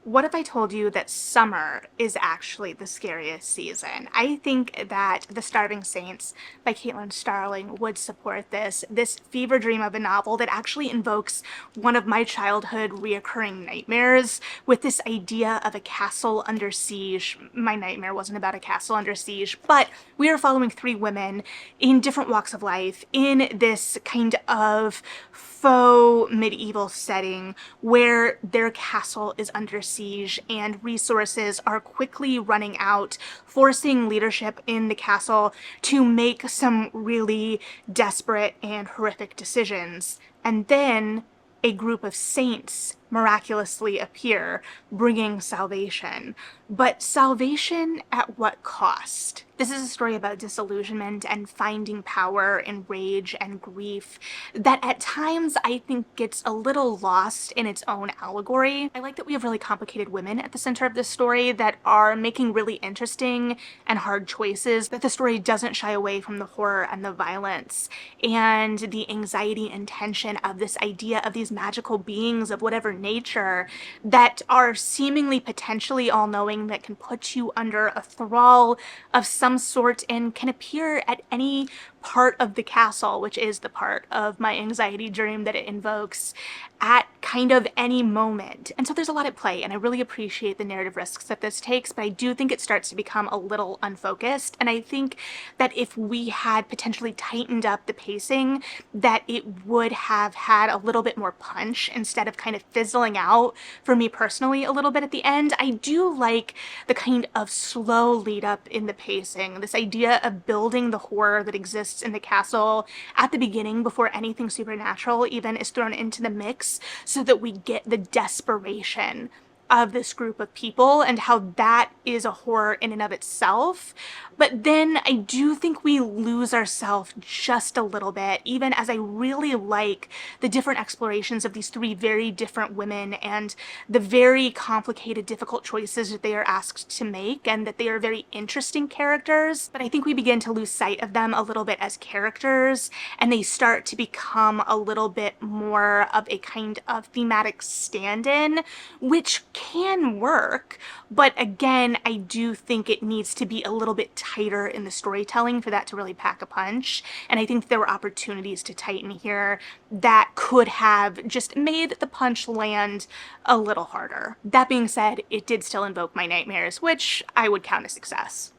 What if I told you that summer is actually the scariest season? I think that The Starving Saints by Caitlin Starling would support this fever dream of a novel that actually invokes one of my childhood reoccurring nightmares with this idea of a castle under siege. My nightmare wasn't about a castle under siege, but we are following three women in different walks of life in this kind of faux medieval setting where their castle is under siege and resources are quickly running out, forcing leadership in the castle to make some really desperate and horrific decisions. And then a group of saints miraculously appear, bringing salvation. But salvation at what cost? This is a story about disillusionment and finding power in rage and grief that at times I think gets a little lost in its own allegory. I like that we have really complicated women at the center of this story that are making really interesting and hard choices, that the story doesn't shy away from the horror and the violence and the anxiety and tension of this idea of these magical beings of whatever nature that are seemingly potentially all-knowing, that can put you under a thrall of some sort and can appear at any part of the castle, which is the part of my anxiety dream that it invokes, at kind of any moment. And so there's a lot at play, and I really appreciate the narrative risks that this takes, but I do think it starts to become a little unfocused. And I think that if we had potentially tightened up the pacing, that it would have had a little bit more punch instead of kind of fizzling out for me personally a little bit at the end. I do like the kind of slow lead up in the pacing, this idea of building the horror that exists in the castle at the beginning before anything supernatural even is thrown into the mix, so that we get the desperation of this group of people and how that is a horror in and of itself. But then I do think we lose ourselves just a little bit, even as I really like the different explorations of these three very different women and the very complicated, difficult choices that they are asked to make, and that they are very interesting characters. But I think we begin to lose sight of them a little bit as characters, and they start to become a little bit more of a kind of thematic stand-in, which can work, but again, I do think it needs to be a little bit tighter in the storytelling for that to really pack a punch. And I think there were opportunities to tighten here that could have just made the punch land a little harder. That being said, it did still invoke my nightmares, which I would count a success.